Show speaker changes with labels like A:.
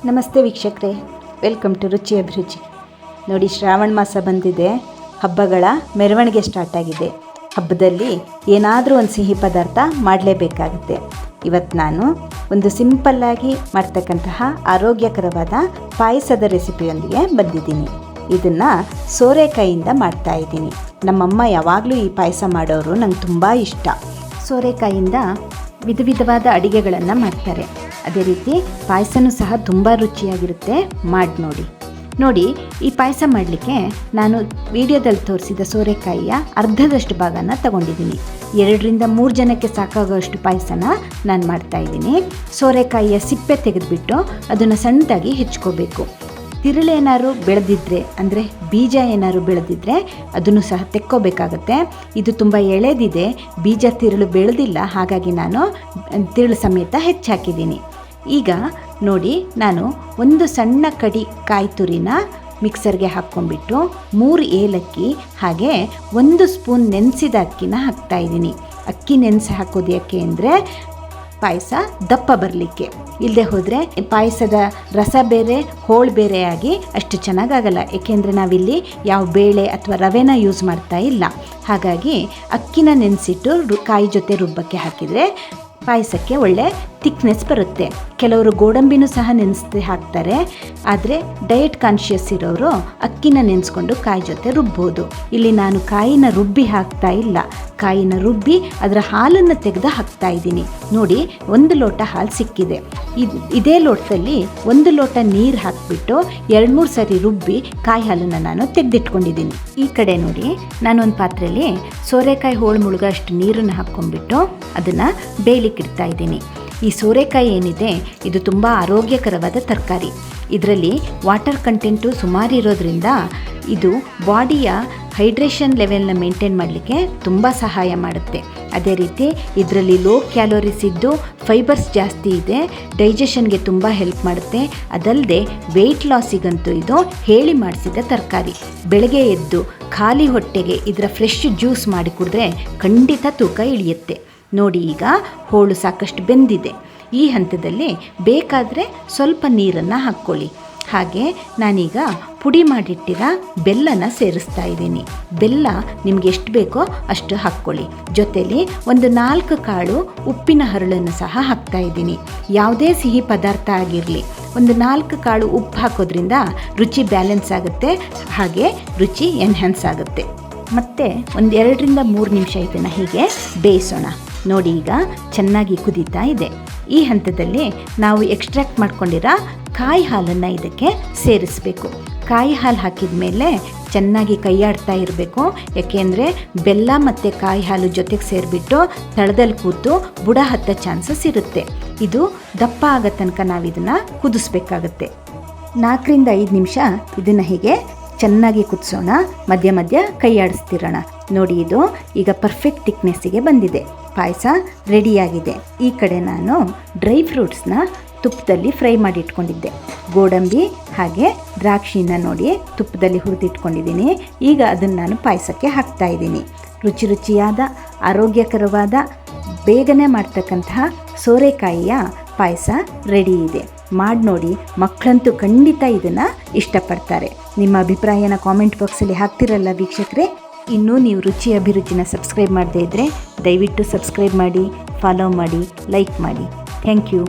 A: ನಮಸ್ತೆ ವೀಕ್ಷಕರೇ, welcome to ರುಚಿ ಅಭಿರುಚಿ. ನೋಡಿ, ಶ್ರಾವಣ ಮಾಸ ಬಂದಿದೆ, ಹಬ್ಬಗಳ ಮೆರವಣಿಗೆ ಸ್ಟಾರ್ಟ್ ಆಗಿದೆ. ಹಬ್ಬದಲ್ಲಿ ಏನಾದರೂ ಒಂದು ಸಿಹಿ ಪದಾರ್ಥ ಮಾಡಲೇಬೇಕಾಗುತ್ತೆ. ಇವತ್ತು ನಾನು ಒಂದು ಸಿಂಪಲ್ಲಾಗಿ ಮಾಡ್ತಕ್ಕಂತಹ ಆರೋಗ್ಯಕರವಾದ ಪಾಯಸದ ರೆಸಿಪಿಯೊಂದಿಗೆ ಬಂದಿದ್ದೀನಿ. ಇದನ್ನು ಸೋರೆಕಾಯಿಯಿಂದ ಮಾಡ್ತಾಯಿದ್ದೀನಿ. ನಮ್ಮಮ್ಮ ಯಾವಾಗಲೂ ಈ ಪಾಯಸ ಮಾಡೋರು, ನಂಗೆ ತುಂಬ ಇಷ್ಟ. ಸೋರೆಕಾಯಿಯಿಂದ ವಿಧ ವಿಧವಾದ ಅಡುಗೆಗಳನ್ನು ಮಾಡ್ತಾರೆ. ಅದೇ ರೀತಿ ಪಾಯಸನೂ ಸಹ ತುಂಬ ರುಚಿಯಾಗಿರುತ್ತೆ. ಮಾಡಿ ನೋಡಿ. ಈ ಪಾಯಸ ಮಾಡಲಿಕ್ಕೆ ನಾನು ವಿಡಿಯೋದಲ್ಲಿ ತೋರಿಸಿದ ಸೋರೆಕಾಯಿಯ ಅರ್ಧದಷ್ಟು ಭಾಗನ ತಗೊಂಡಿದ್ದೀನಿ. 2-3 ಜನಕ್ಕೆ ಸಾಕಾಗೋಷ್ಟು ಪಾಯಸನ ನಾನು ಮಾಡ್ತಾಯಿದ್ದೀನಿ. ಸೋರೆಕಾಯಿಯ ಸಿಪ್ಪೆ ತೆಗೆದುಬಿಟ್ಟು ಅದನ್ನು ಸಣ್ಣದಾಗಿ ಹೆಚ್ಕೋಬೇಕು. ತಿರುಳೇನಾದ್ರು ಬೆಳೆದಿದ್ರೆ, ಅಂದರೆ ಬೀಜ ಏನಾದ್ರು ಬೆಳೆದಿದ್ರೆ ಅದನ್ನು ಸಹ ತೆಕ್ಕೋಬೇಕಾಗತ್ತೆ. ಇದು ತುಂಬ ಎಳೆದಿದೆ, ಬೀಜ ತಿರುಳು ಬೆಳೆದಿಲ್ಲ, ಹಾಗಾಗಿ ನಾನು ತಿರುಳು ಸಮೇತ ಹೆಚ್ಚಾಕಿದ್ದೀನಿ. ಈಗ ನೋಡಿ, ನಾನು ಒಂದು ಸಣ್ಣ ಕಡಿ ಕಾಯಿ ತುರಿನ ಮಿಕ್ಸರ್ಗೆ ಹಾಕ್ಕೊಂಡ್ಬಿಟ್ಟು 3 ಏಲಕ್ಕಿ ಹಾಗೆ 1 ಸ್ಪೂನ್ ನೆನೆಸಿದ ಅಕ್ಕಿನ ಹಾಕ್ತಾಯಿದ್ದೀನಿ. ಅಕ್ಕಿ ನೆನೆಸಿ ಹಾಕೋದು ಯಾಕೆ ಅಂದರೆ ಪಾಯಸ ದಪ್ಪ ಬರಲಿಕ್ಕೆ. ಇಲ್ಲದೆ ಹೋದರೆ ಪಾಯಸದ ರಸ ಬೇರೆ ಹೋಳು ಬೇರೆ ಆಗಿ ಅಷ್ಟು ಚೆನ್ನಾಗಾಗಲ್ಲ. ಏಕೆಂದರೆ ನಾವಿಲ್ಲಿ ಯಾವ ಬೇಳೆ ಅಥವಾ ರವೆನ ಯೂಸ್ ಮಾಡ್ತಾ ಇಲ್ಲ. ಹಾಗಾಗಿ ಅಕ್ಕಿನ ನೆನೆಸಿಟ್ಟು ಕಾಯಿ ಜೊತೆ ರುಬ್ಬಕ್ಕೆ ಹಾಕಿದರೆ ಪಾಯಸಕ್ಕೆ ಒಳ್ಳೆ ಥಿಕ್ನೆಸ್ ಬರುತ್ತೆ. ಕೆಲವರು ಗೋಡಂಬಿನೂ ಸಹ ನೆನೆಸಿ ಹಾಕ್ತಾರೆ. ಆದರೆ ಡಯಟ್ ಕಾನ್ಷಿಯಸ್ ಇರೋರು ಅಕ್ಕಿನ ನೆನೆಸ್ಕೊಂಡು ಕಾಯಿ ಜೊತೆ ರುಬ್ಬೋದು. ಇಲ್ಲಿ ನಾನು ಕಾಯಿನ ರುಬ್ಬಿ ಹಾಕ್ತಾ ಇಲ್ಲ, ಕಾಯಿನ ರುಬ್ಬಿ ಅದರ ಹಾಲನ್ನು ತೆಗೆದು ಹಾಕ್ತಾ ಇದ್ದೀನಿ. ನೋಡಿ, 1 ಲೋಟ ಹಾಲು ಸಿಕ್ಕಿದೆ. ಇದೇ ಲೋಟದಲ್ಲಿ 1 ಲೋಟ ನೀರು ಹಾಕಿಬಿಟ್ಟು 2-3 ಸರಿ ರುಬ್ಬಿ ಕಾಯಿ ಹಾಲನ್ನು ನಾನು ತೆಗೆದಿಟ್ಕೊಂಡಿದ್ದೀನಿ. ಈ ಕಡೆ ನೋಡಿ, ನಾನೊಂದು ಪಾತ್ರೆಯಲ್ಲಿ ಸೋರೆಕಾಯಿ ಹೋಳು ಮುಳುಗೋ ಅಷ್ಟು ನೀರನ್ನು ಹಾಕ್ಕೊಂಡ್ಬಿಟ್ಟು ಅದನ್ನು ಬೇಯಲಿಕ್ಕೆ ಇಡ್ತಾ ಇದ್ದೀನಿ. ಈ ಸೋರೆಕಾಯಿ ಏನಿದೆ, ಇದು ತುಂಬ ಆರೋಗ್ಯಕರವಾದ ತರಕಾರಿ. ಇದರಲ್ಲಿ ವಾಟರ್ ಕಂಟೆಂಟು ಸುಮಾರು ಇರೋದ್ರಿಂದ ಇದು ಬಾಡಿಯ ಹೈಡ್ರೇಷನ್ ಲೆವೆಲ್ನ ಮೇಂಟೈನ್ ಮಾಡಲಿಕ್ಕೆ ತುಂಬ ಸಹಾಯ ಮಾಡುತ್ತೆ. ಅದೇ ರೀತಿ ಇದರಲ್ಲಿ ಲೋ ಕ್ಯಾಲೋರೀಸ್ ಇದ್ದು ಫೈಬರ್ಸ್ ಜಾಸ್ತಿ ಇದೆ, ಡೈಜೆಷನ್ಗೆ ತುಂಬ ಹೆಲ್ಪ್ ಮಾಡುತ್ತೆ. ಅದಲ್ಲದೆ ವೆಯ್ಟ್ ಲಾಸಿಗಂತೂ ಇದು ಹೇಳಿ ಮಾಡಿಸಿದ ತರಕಾರಿ. ಬೆಳಗ್ಗೆ ಎದ್ದು ಖಾಲಿ ಹೊಟ್ಟೆಗೆ ಇದರ ಫ್ರೆಶ್ ಜ್ಯೂಸ್ ಮಾಡಿ ಕುಡಿದ್ರೆ ಖಂಡಿತ ತೂಕ ಇಳಿಯುತ್ತೆ. ನೋಡಿ, ಈಗ ಹೋಳು ಸಾಕಷ್ಟು ಬೆಂದಿದೆ. ಈ ಹಂತದಲ್ಲಿ ಬೇಕಾದರೆ ಸ್ವಲ್ಪ ನೀರನ್ನು ಹಾಕ್ಕೊಳ್ಳಿ. ಹಾಗೆ ನಾನೀಗ ಪುಡಿ ಮಾಡಿಟ್ಟಿರೋ ಬೆಲ್ಲನ ಸೇರಿಸ್ತಾ ಇದ್ದೀನಿ. ಬೆಲ್ಲ ನಿಮ್ಗೆ ಎಷ್ಟು ಬೇಕೋ ಅಷ್ಟು ಹಾಕ್ಕೊಳ್ಳಿ. ಜೊತೆಲಿ ಒಂದು 4 ಕಾಳು ಉಪ್ಪಿನ ಹರಳನ್ನು ಸಹ ಹಾಕ್ತಾ ಇದ್ದೀನಿ. ಯಾವುದೇ ಸಿಹಿ ಪದಾರ್ಥ ಆಗಿರಲಿ, ಒಂದು 4 ಕಾಳು ಉಪ್ಪು ಹಾಕೋದ್ರಿಂದ ರುಚಿ ಬ್ಯಾಲೆನ್ಸ್ ಆಗುತ್ತೆ, ಹಾಗೆ ರುಚಿ ಎನ್ಹ್ಯಾನ್ಸ್ ಆಗುತ್ತೆ. ಮತ್ತು ಒಂದು 2-3 ನಿಮಿಷ ಇದನ್ನು ಹೀಗೆ ಬೇಯಿಸೋಣ. ನೋಡಿ, ಈಗ ಚೆನ್ನಾಗಿ ಕುದೀತಾ ಇದೆ. ಈ ಹಂತದಲ್ಲಿ ನಾವು ಎಕ್ಸ್ಟ್ರಾಕ್ಟ್ ಮಾಡ್ಕೊಂಡಿರೋ ಕಾಯಿ ಹಾಲನ್ನು ಇದಕ್ಕೆ ಸೇರಿಸಬೇಕು. ಕಾಯಿ ಹಾಲು ಹಾಕಿದ ಮೇಲೆ ಚೆನ್ನಾಗಿ ಕೈಯಾಡ್ತಾ ಇರಬೇಕು. ಯಾಕೆಂದರೆ ಬೆಲ್ಲ ಮತ್ತು ಕಾಯಿ ಹಾಲು ಜೊತೆಗೆ ಸೇರಿಬಿಟ್ಟು ತಳದಲ್ಲಿ ಕೂತು ಬುಡ ಹತ್ತೋ ಚಾನ್ಸಸ್ ಇರುತ್ತೆ. ಇದು ದಪ್ಪ ಆಗೋ ತನಕ ನಾವು ಇದನ್ನು ಕುದಿಸ್ಬೇಕಾಗತ್ತೆ. 4-5 ನಿಮಿಷ ಇದನ್ನು ಹೀಗೆ ಚೆನ್ನಾಗಿ ಕುದಿಸೋಣ. ಮಧ್ಯ ಮಧ್ಯ ಕೈಯಾಡಿಸ್ತಿರೋಣ. ನೋಡಿ, ಇದು ಈಗ ಪರ್ಫೆಕ್ಟ್ ಥಿಕ್ನೆಸ್ಸಿಗೆ ಬಂದಿದೆ. ಪಾಯಸ ರೆಡಿಯಾಗಿದೆ. ಈ ಕಡೆ ನಾನು ಡ್ರೈ ಫ್ರೂಟ್ಸ್ನ ತುಪ್ಪದಲ್ಲಿ ಫ್ರೈ ಮಾಡಿ ಇಟ್ಕೊಂಡಿದ್ದೆ. ಗೋಡಂಬಿ ಹಾಗೆ ದ್ರಾಕ್ಷಿನ ನೋಡಿ ತುಪ್ಪದಲ್ಲಿ ಹುರಿದಿಟ್ಕೊಂಡಿದ್ದೀನಿ. ಈಗ ಅದನ್ನು ನಾನು ಪಾಯಸಕ್ಕೆ ಹಾಕ್ತಾ ಇದ್ದೀನಿ. ರುಚಿಯಾದ ಆರೋಗ್ಯಕರವಾದ ಬೇಗನೆ ಮಾಡ್ತಕ್ಕಂತಹ ಸೋರೆಕಾಯಿಯ ಪಾಯಸ ರೆಡಿ ಇದೆ. ಮಾಡಿ ನೋಡಿ, ಮಕ್ಕಳಂತೂ ಖಂಡಿತ ಇದನ್ನು ಇಷ್ಟಪಡ್ತಾರೆ. ನಿಮ್ಮ ಅಭಿಪ್ರಾಯನ ಕಾಮೆಂಟ್ ಬಾಕ್ಸಲ್ಲಿ ಹಾಕ್ತಿರಲ್ಲ ವೀಕ್ಷಕರೇ. ಇನ್ನೂ ನೀವು ರುಚಿ ಅಭಿರುಚಿನ ಸಬ್ಸ್ಕ್ರೈಬ್ ಮಾಡದೇ ಇದ್ದರೆ ದಯವಿಟ್ಟು ಸಬ್ಸ್ಕ್ರೈಬ್ ಮಾಡಿ, ಫಾಲೋ ಮಾಡಿ, ಲೈಕ್ ಮಾಡಿ. Thank you.